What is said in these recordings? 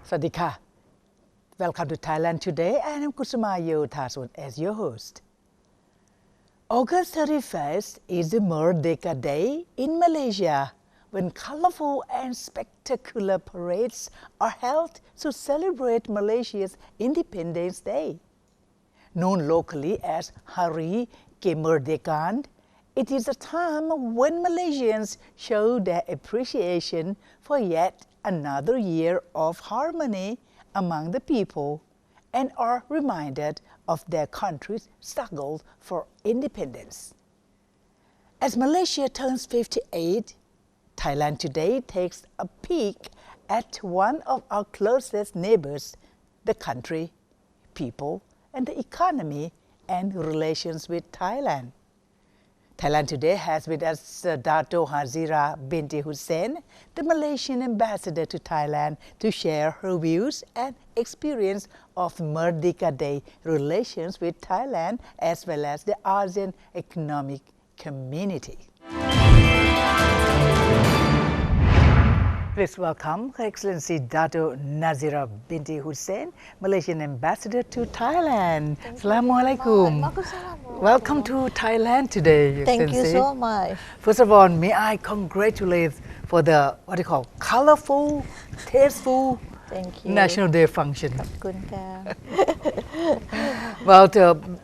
Sadika. Welcome to Thailand Today, and I'm Kusuma Yotasun as your host. August 31st is the Merdeka Day in Malaysia, when colorful and spectacular parades are held to celebrate Malaysia's Independence Day. Known locally as Hari Kemerdekaan, it is a time when Malaysians show their appreciation for yet another year of harmony among the people and are reminded of their country's struggle for independence. As Malaysia turns 58, Thailand Today takes a peek at one of our closest neighbors, the country, people, and the economy and relations with Thailand. Thailand Today has with us Dato Hazira Binti Hussein, the Malaysian ambassador to Thailand, to share her views and experience of Merdeka Day relations with Thailand as well as the ASEAN Economic Community. Please welcome Her Excellency Dato Nazira Binti Hussein, Malaysian Ambassador to Thailand. Assalamualaikum. Welcome to Thailand today, Your Thank Excellency. you so much. First of all, may I congratulate for the colorful, tasteful Thank you. National Day function. Kunka. Well,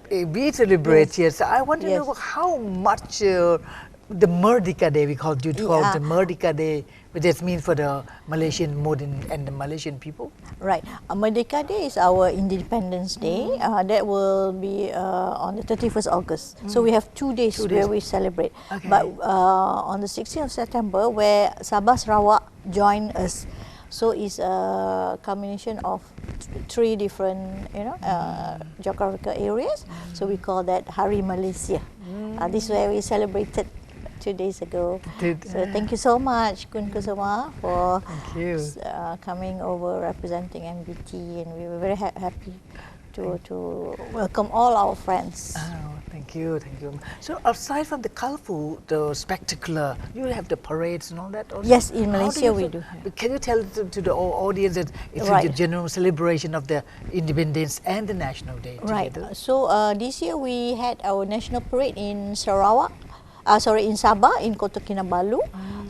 we celebrate here. So I want to know how much the Merdeka Day, we call it the Merdeka Day, which just means for the Malaysian modern and the Malaysian people. Right. Merdeka Day is our Independence Day. That will be on the 31st August. So we have 2 days where we celebrate. Okay. But on the 16th of September, where Sabah Sarawak join us. So it's a combination of 3 different, geographical areas. So we call that Hari Malaysia. This is where we celebrated 2 days ago. So thank you so much, Kun Kusuma, for coming over representing MBT, and we were very happy to welcome all our friends. Oh, thank you. So aside from the colorful, the spectacular, you have the parades and all that also? Yes, in Malaysia we do. Can you tell to the audience that it's a general celebration of the independence and the National Day together? Right. So this year we had our national parade in Sarawak. In Sabah, in Kota Kinabalu.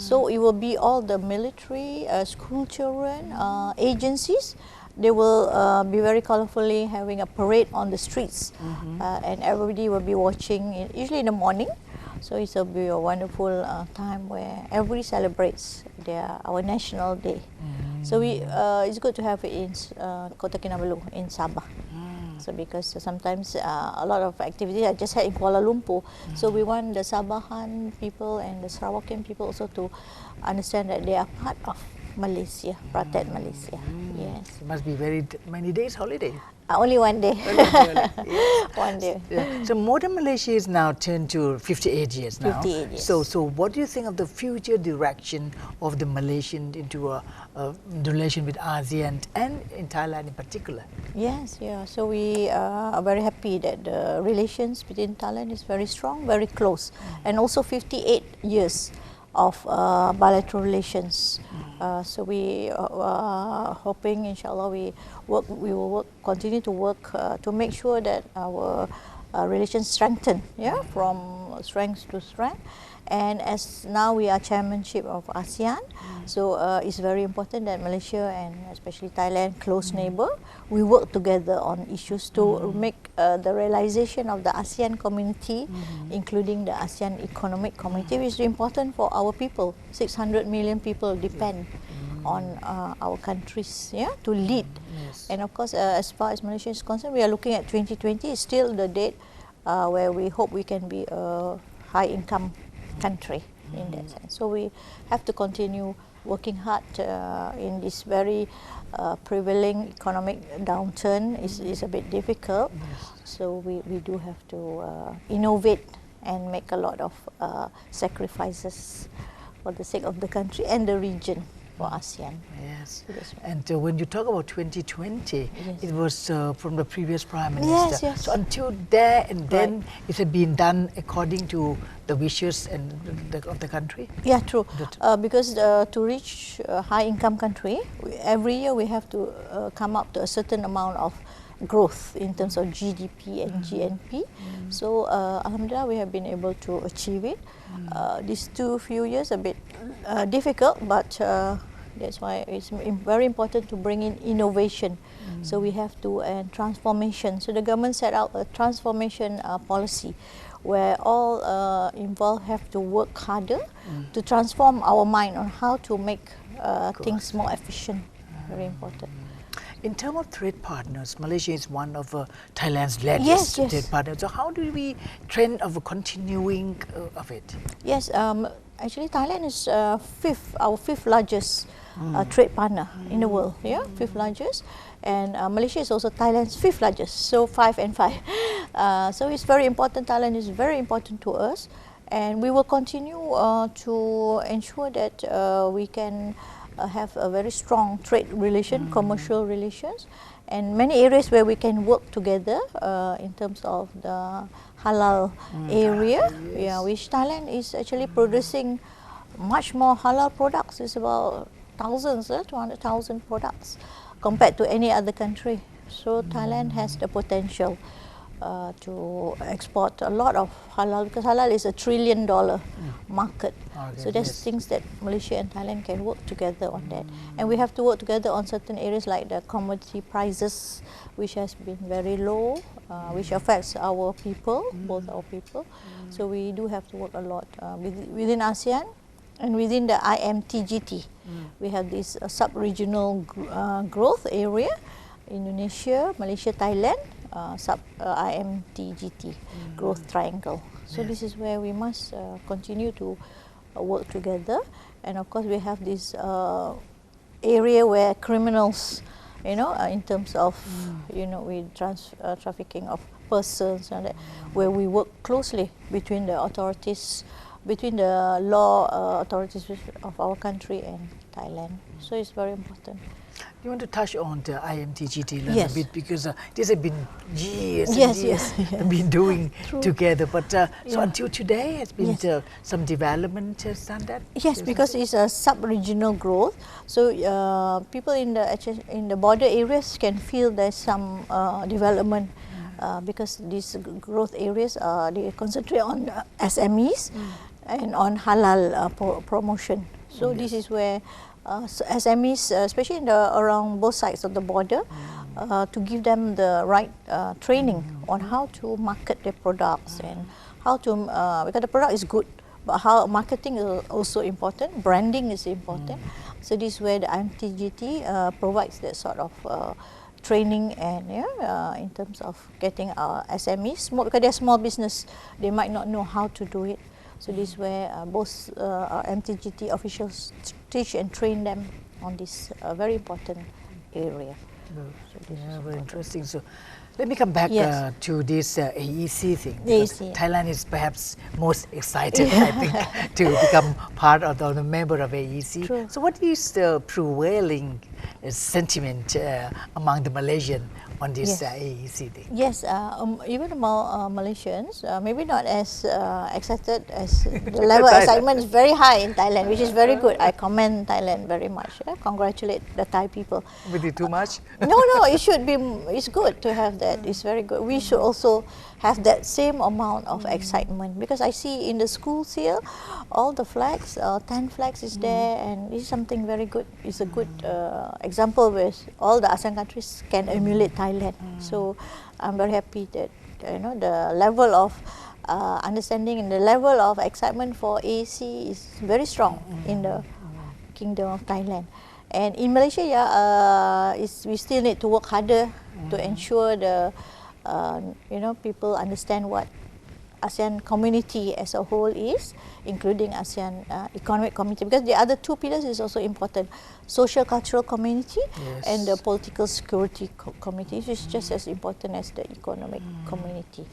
So it will be all the military, school children, agencies. They will be very colorfully having a parade on the streets, and everybody will be watching, usually in the morning. So it will be a wonderful time where everybody celebrates our National Day. So it's good to have it in Kota Kinabalu, in Sabah. So because sometimes a lot of activities are just had in Kuala Lumpur. So we want the Sabahan people and the Sarawakian people also to understand that they are part of Malaysia, Pratet Malaysia. Yes. It must be very many days holiday. Only one day. Yes. One day. Yeah. So modern Malaysia is now turned to 58 years now. 58 years. So what do you think of the future direction of the Malaysian into a relation with ASEAN and in Thailand in particular? Yes, yeah. So we are very happy that the relations between Thailand is very strong, very close, and also 58 years of bilateral relations. So we are hoping, inshallah, we will continue to work to make sure that our relations strengthen, from strength to strength. And as now we are chairmanship of ASEAN, so it's very important that Malaysia and especially Thailand, close neighbor, we work together on issues to make the realization of the ASEAN community, including the ASEAN Economic Community, which is important for our people. 600 million people depend on our countries, to lead. Yes. And of course, as far as Malaysia is concerned, we are looking at 2020. It's still the date where we hope we can be a high-income country in that sense. So we have to continue working hard in this very prevailing economic downturn. Is a bit difficult. So we do have to innovate and make a lot of sacrifices for the sake of the country and the region. for ASEAN. Yes. So that's right. And when you talk about 2020, Yes. it was from the previous Prime Minister. Yes. So until there and then, it had been done according to the wishes of the country? Yeah, true. Because to reach a high-income country, every year we have to come up to a certain amount of growth in terms of GDP and GNP. So Alhamdulillah, we have been able to achieve it. These few years a bit difficult, but that's why it's very important to bring in innovation. So we have to and transformation. So the government set out a transformation policy, where all involved have to work harder to transform our mind on how to make things more efficient. Very important. In terms of trade partners, Malaysia is one of Thailand's largest trade partners. So how do we trend of continuing of it? Yes, actually Thailand is our fifth largest trade partner in the world. Yeah, fifth largest, and Malaysia is also Thailand's fifth largest. So 5 and 5. So it's very important. Thailand is very important to us, and we will continue to ensure that we can have a very strong trade relation, commercial relations, and many areas where we can work together in terms of the halal area. Yeah, which Thailand is actually producing much more halal products. It's about 200,000 products compared to any other country. So Thailand has the potential to export a lot of halal, because halal is $1 trillion market. So there's things that Malaysia and Thailand can work together on that. And we have to work together on certain areas like the commodity prices, which has been very low, which affects our people, both our people. So we do have to work a lot within ASEAN and within the IMTGT. We have this sub-regional growth area, Indonesia, Malaysia, Thailand, IMTGT growth triangle. So this is where we must continue to work together. And of course we have this area where criminals, in terms of with trafficking of persons, and where we work closely between the authorities, between the law authorities of our country and Thailand. So it's very important. You want to touch on the IMTGT a Yes. bit, because this has been years and Yes, years yes. been doing True. together. But so Yeah. until today, has been Yes. some development has done that. Yes, because it's a sub-regional growth. So people in the border areas can feel there's some development because these growth areas they concentrate on SMEs and on halal promotion. So this is where SMEs, especially around both sides of the border, to give them the right training on how to market their products and how to, because the product is good, but how marketing is also important, branding is important. So this is where the IMTGT provides that sort of training and in terms of getting our SMEs, because they're small business, they might not know how to do it. So this is where both our MTGT officials teach and train them on this very important area. So very interesting. So let me come back to this AEC thing. AEC. Thailand is perhaps most excited, I think, to become part of the member of AEC. True. So what is the prevailing sentiment among the Malaysian on this AEC thing? Yes, even among Malaysians, maybe not as excited as the level of excitement is very high in Thailand, which is very good. I commend Thailand very much. Congratulate the Thai people. With it too much? No, it should be. It's good to have that. It's very good. We should also have that same amount of excitement, because I see in the schools here, all the flags, 10 flags is there, and it's something very good. It's a good example where all the ASEAN countries can emulate Thailand. So I'm very happy that the level of understanding and the level of excitement for AEC is very strong in the Kingdom of Thailand. And in Malaysia, we still need to work harder to ensure the people understand what ASEAN community as a whole is, including ASEAN economic community, because the other two pillars is also important: social cultural community and the political security community, which is just as important as the economic community.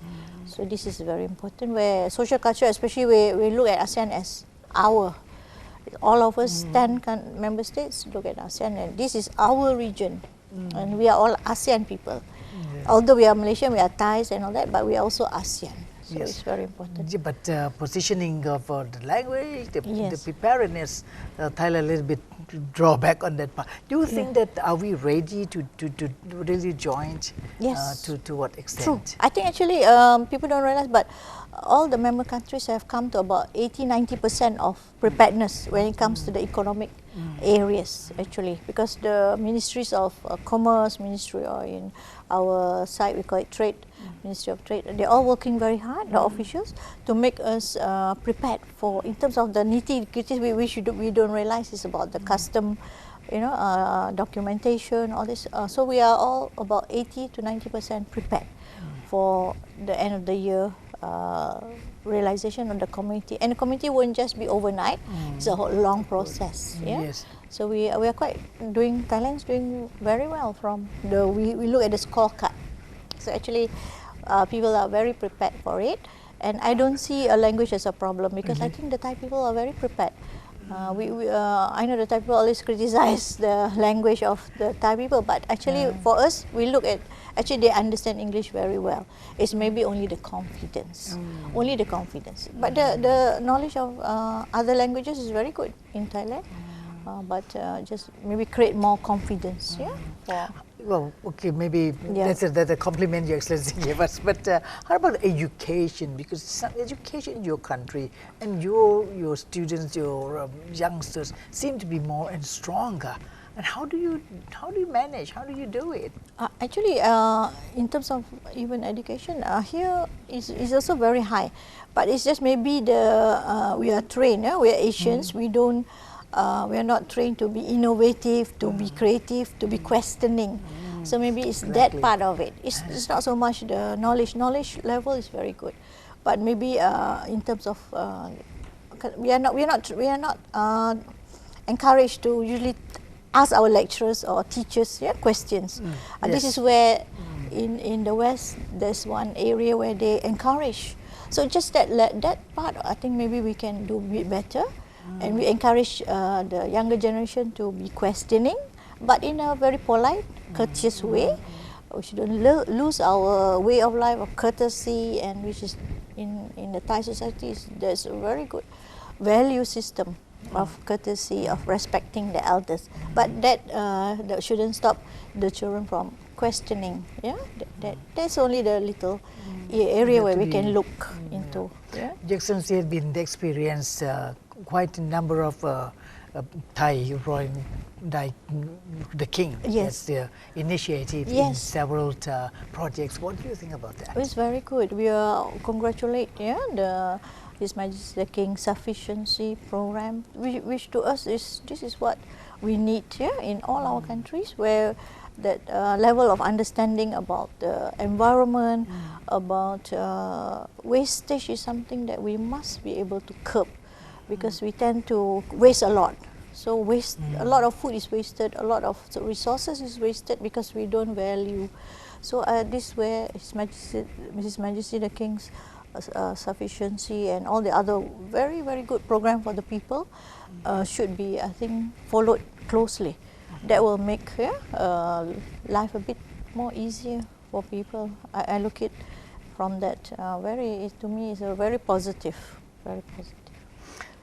So this is very important, where social culture, especially we look at ASEAN as our All of us 10 member states look at ASEAN, and this is our region, and we are all ASEAN people. Although we are Malaysian, we are Thais and all that, but we are also ASEAN. So it's very important. Yeah, but positioning of the language, the preparedness, Thailand a little bit drawback on that part. Do you think that are we ready to really join? Yes. To what extent? True. I think actually people don't realize, but all the member countries have come to about 80-90% of preparedness when it comes to the economic areas, actually, because the ministries of commerce, ministry, or in our side we call it trade, Ministry of Trade, they're all working very hard, the officials, to make us prepared for, in terms of the nitty-gritty, we don't realize is about the custom, documentation, all this. So we are all about 80-90% prepared for the end of the year realization of the community, and the community won't just be overnight. It's a whole long process. Yes. So we are quite Thailand's doing very well from we look at the scorecard. So actually, people are very prepared for it, and I don't see a language as a problem, because I think the Thai people are very prepared. I know the Thai people always criticize the language of the Thai people, but actually for us, we look at, actually they understand English very well. It's maybe only the confidence, only the confidence. But the knowledge of other languages is very good in Thailand, but just maybe create more confidence. Well, okay, maybe that's a compliment Your Excellency gave us. But how about education? Because some education in your country and your students, your youngsters seem to be more and stronger. And how do you manage? How do you do it? Actually, in terms of even education, here is also very high. But it's just maybe we are trained. We are Asians. We don't. We are not trained to be innovative, to be creative, to be questioning. So maybe it's that part of it. It's not so much the knowledge. Knowledge level is very good, but maybe in terms of we are not encouraged to usually ask our lecturers or teachers questions. This is where in the West there's one area where they encourage. So just that part, I think maybe we can do a bit better. And we encourage the younger generation to be questioning, but in a very polite, courteous way. We shouldn't lose our way of life of courtesy, and which is in the Thai society, there's a very good value system of courtesy, of respecting the elders. But that shouldn't stop the children from questioning. That's only the little area where we can look into. Your Excellency has been experienced quite a number of Thai royal, like the king, has the initiative in several projects. What do you think about that? It's very good. We congratulate His Majesty the King's sufficiency program, which to us this is what we need in all our countries, where that level of understanding about the environment, about wastage is something that we must be able to curb, because we tend to waste a lot. So a lot of food is wasted, a lot of resources is wasted because we don't value. So this where His Majesty the King's sufficiency and all the other very, very good program for the people should be, I think, followed closely. That will make life a bit more easier for people. I look it from that to me is a very positive, very positive.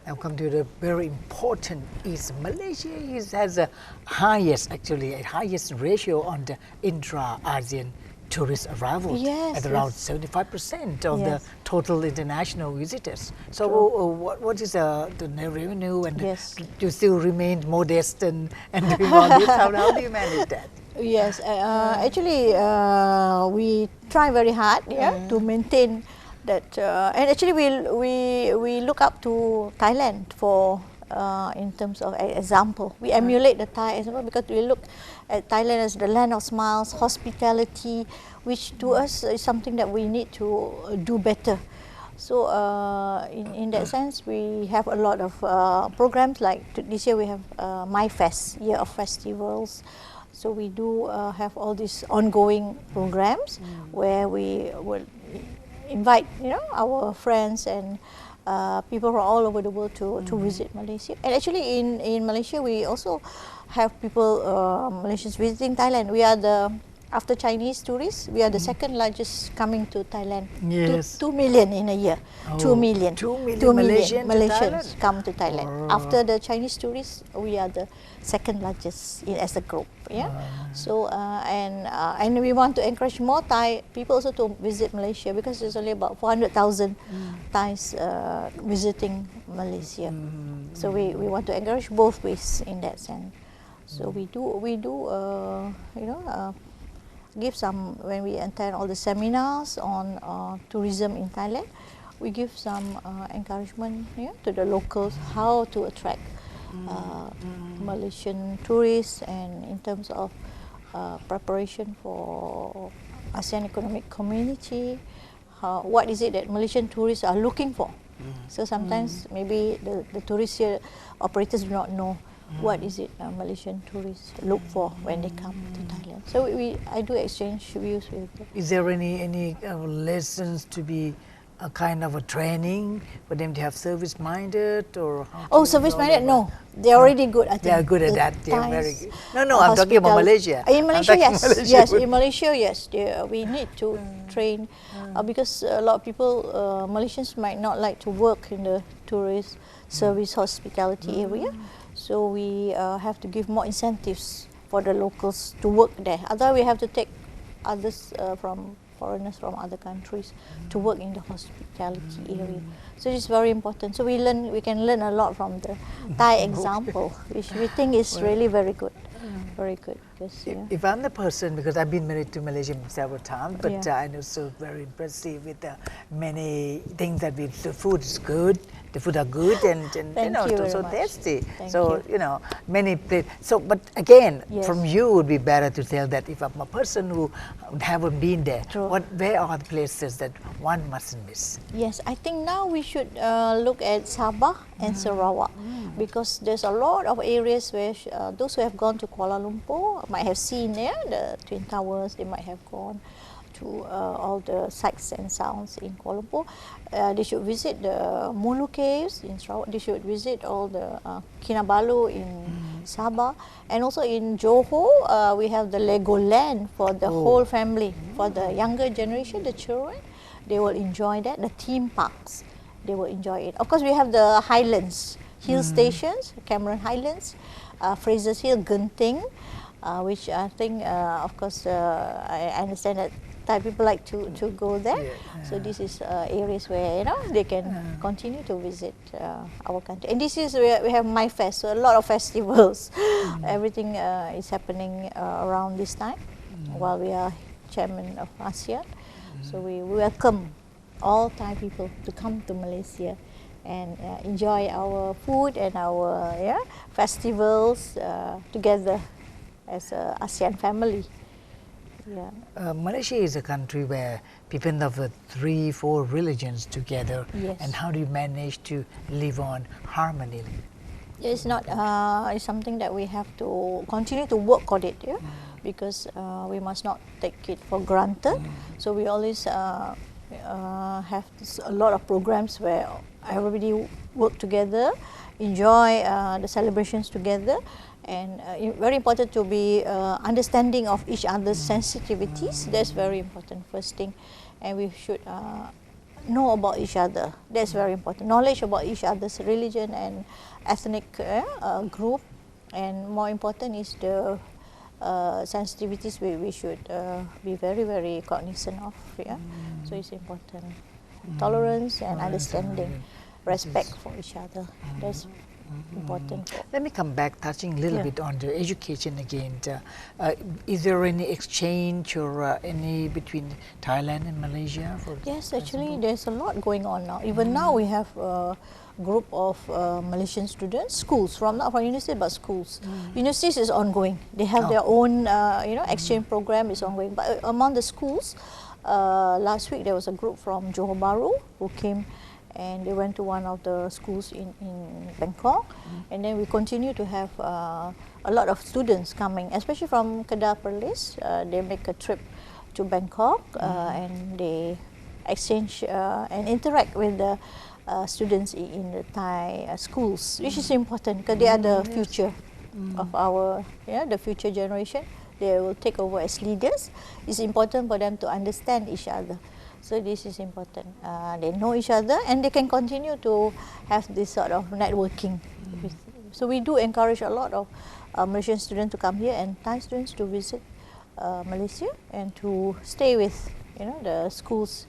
Now come to the very important is Malaysia has the highest ratio on the intra-ASEAN tourist arrivals at around 75% of the total international visitors. So what is the revenue, and you still remain modest and doing all this? How do you manage that? Yes, actually we try very hard to maintain that, and actually we look up to Thailand for in terms of example. We emulate the Thai example because we look at Thailand as the land of smiles, hospitality, which to us is something that we need to do better. So in that sense, we have a lot of programs. Like this year we have My Fest, Year of Festivals. So we do have all these ongoing programs where we will invite our friends and people from all over the world to visit Malaysia. And actually in Malaysia we also have people, Malaysians visiting Thailand. We are after Chinese tourists, we are the second largest coming to Thailand. Yes. 2 million in a year. Oh, 2 million. 2 million 2 million Malaysians Malaysians come to Thailand. Oh. After the Chinese tourists, we are the second largest as a group. Yeah. So and we want to encourage more Thai people also to visit Malaysia, because there's only about 400,000 Thais visiting Malaysia. So we want to encourage both ways in that sense. So we do give some, when we attend all the seminars on tourism in Thailand, we give some encouragement to the locals how to attract Malaysian tourists, and in terms of preparation for ASEAN Economic Community, what is it that Malaysian tourists are looking for. So sometimes maybe the tourists here, operators do not know what is it Malaysian tourists look for when they come to Thailand. So I do exchange views with them. Is there any lessons to be a kind of a training for them to have service-minded, or? Service-minded? No, they're already good. I think they are good at that. They are very good. No, I'm talking about Malaysia. In Malaysia, yes, in Malaysia, yes. We need to train because a lot of people, Malaysians might not like to work in the tourist service hospitality area. So we have to give more incentives for the locals to work there. Otherwise, we have to take others foreigners from other countries to work in the hospitality area. So it's very important. So we can learn a lot from the Thai example, which we think is really very good. Very good. If I'm the person, because I've been married to Malaysia several times, but I know so very impressive with many things that the food is good. The food are good and so tasty. So many places. So, but again, from you would be better to tell that if I'm a person who haven't been there, where are the places that one mustn't miss? Yes, I think now we should look at Sabah and Sarawak, because there's a lot of areas where those who have gone to Kuala Lumpur might have seen the Twin Towers. They might have gone to all the sights and sounds in Kuala Lumpur. They should visit the Mulu Caves in Sarawak. They should visit all the Kinabalu in Sabah. And also in Johor, we have the Legoland for the whole family. For the younger generation, the children, they will enjoy that. The theme parks, they will enjoy it. Of course, we have the highlands, hill stations, Cameron Highlands, Fraser's Hill, Genting, which I think, of course, I understand that Thai people like to go there. So this is areas where they can continue to visit our country. And this is where we have My Fest, so a lot of festivals. Everything is happening around this time while we are chairman of ASEAN. So we welcome all Thai people to come to Malaysia and enjoy our food and our festivals together as a ASEAN family. Malaysia is a country where people of 3-4 religions together. And how do you manage to live on harmony? It's not. It's something that we have to continue to work on it, because we must not take it for granted. So we always have a lot of programs where everybody work together, enjoy the celebrations together. And very important to be understanding of each other's sensitivities. That's very important, first thing. And we should know about each other. That's very important. Knowledge about each other's religion and ethnic group. And more important is the sensitivities we should be very, very cognizant of. So it's important. Tolerance and understanding, respect for each other. That's important. Let me come back, touching a little bit on the education again. Is there any exchange or any between Thailand and Malaysia? Yes, actually there's a lot going on now. Even now we have a group of Malaysian students, schools, not from university but schools. Universities is ongoing. They have their own exchange program is ongoing. But among the schools, last week there was a group from Johor Bahru who came and they went to one of the schools in Bangkok. And then we continue to have a lot of students coming, especially from Kedah Perlis. They make a trip to Bangkok and they exchange and interact with the students in the Thai schools, which is important because they are the future of our, the future generation. They will take over as leaders. It's important for them to understand each other. So this is important. They know each other and they can continue to have this sort of networking. So we do encourage a lot of Malaysian students to come here and Thai students to visit Malaysia and to stay with the schools,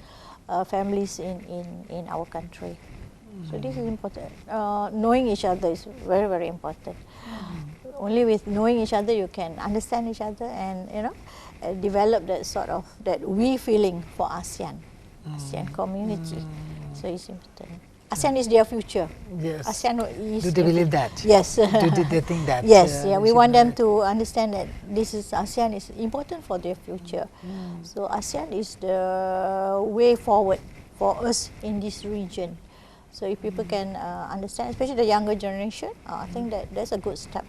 families in our country. So this is important. Knowing each other is very, very important. Only with knowing each other you can understand each other and develop that sort of that we feeling for ASEAN community. So it's important. ASEAN is their future. Yes. ASEAN is. Do they believe that? Yes. Do they think that? Yes. We want them to understand that ASEAN is important for their future. So ASEAN is the way forward for us in this region. So if people can understand, especially the younger generation, I think that's a good step.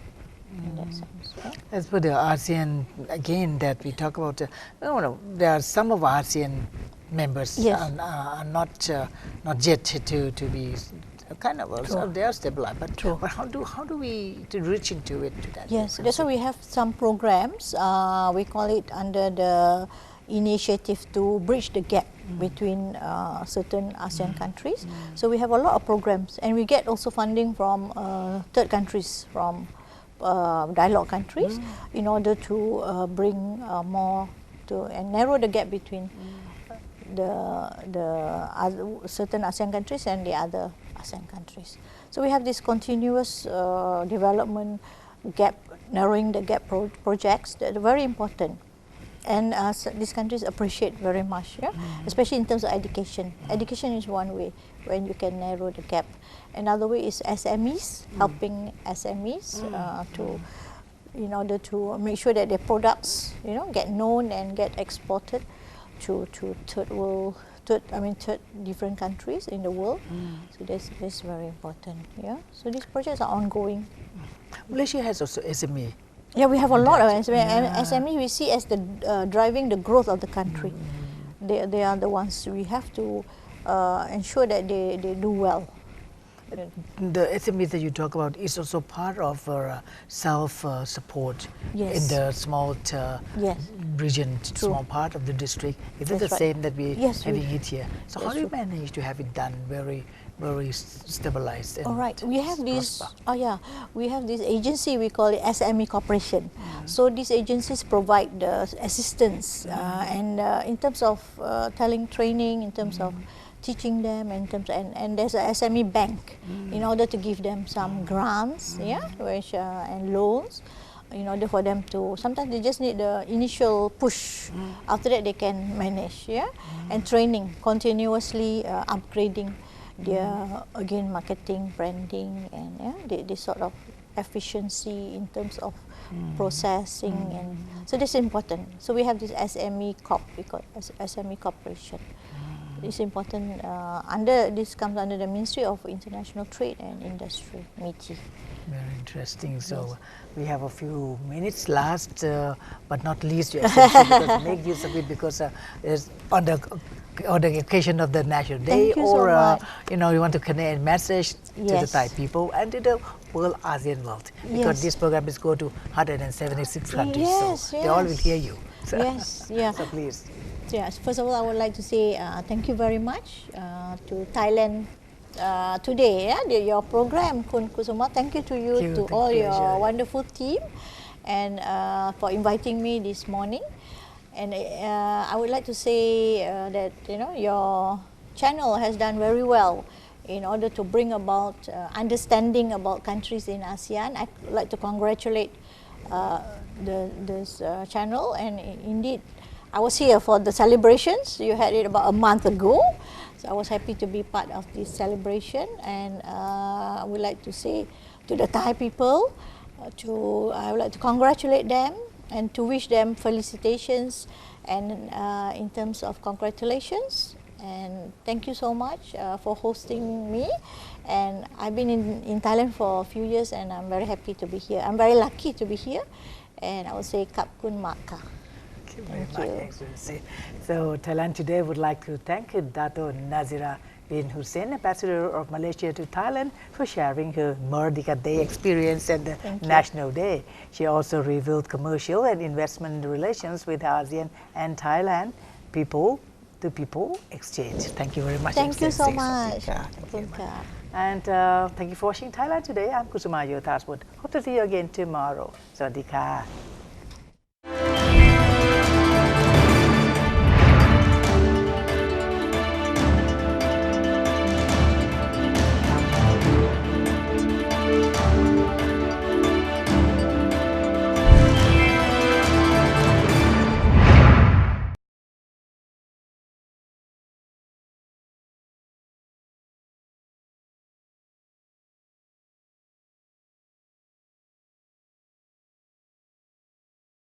In that sense, right? As for the ASEAN, again, that we talk about, there are some of ASEAN members are not yet to be kind of they are stabilized. But how do we reach into it? To that yes, that's why we have some programs. We call it under the initiative to bridge the gap between certain ASEAN countries. So we have a lot of programs, and we get also funding from third countries, from dialogue countries, in order to bring more to and narrow the gap between the other, certain ASEAN countries and the other ASEAN countries. So we have this continuous development gap, narrowing the gap projects that are very important. And these countries appreciate very much, especially in terms of education. Education is one way when you can narrow the gap. Another way is SMEs, helping SMEs in order to make sure that their products, get known and get exported to third different countries in the world. So that's very important. So these projects are ongoing. Malaysia has also SME. Yeah, we have a lot of SME. SME we see as the driving the growth of the country. They are the ones we have to ensure that they do well. The SMEs that you talk about is also part of our self-support in the small region, small part of the district. Is it the same that we having it here? So how do you manage to have it done very stabilized? And all right, we have this. We have this agency. We call it SME Corporation. So these agencies provide the assistance and in terms of training, in terms of teaching them, in terms and there's a SME bank in order to give them some grants, which and loans, in order for them to. Sometimes they just need the initial push. After that, they can manage, and training, continuously upgrading their marketing, branding, and this sort of efficiency in terms of processing, and so that's important. So we have this SME Corp, we call it SME Corporation. It's important. This comes under the Ministry of International Trade and Industry, MITI. Very interesting. So we have a few minutes last, but not least, because make use of it because it's on the occasion of the National Day, or you want to convey a message to the Thai people and to the whole ASEAN world, because this program is go to 176 countries, so they all will hear you. So, so please. Yes, first of all, I would like to say thank you very much to Thailand Today, your program, Kun Kusuma. Thank you to you, to all your wonderful team, and for inviting me this morning. And I would like to say that your channel has done very well in order to bring about understanding about countries in ASEAN. I'd like to congratulate this channel, and indeed, I was here for the celebrations. You had it about a month ago, so I was happy to be part of this celebration. And I would like to say to the Thai people, I would like to congratulate them and to wish them felicitations, and in terms of congratulations. And thank you so much for hosting me. And I've been in Thailand for a few years, and I'm very happy to be here. I'm very lucky to be here, and I would say Kap Kun Maka. Thank you very much, Excellency. So Thailand Today would like to thank Dato Nazira bin Hussein, Ambassador of Malaysia to Thailand, for sharing her Merdeka Day experience and the National Day. She also revealed commercial and investment relations with ASEAN and Thailand, people-to-people exchange. Thank you very much. Thank you so Excellency. much. Thank you. And thank you for watching Thailand Today. I'm Kusuma Yothaswood. Hope to see you again tomorrow. สวัสดีค่ะ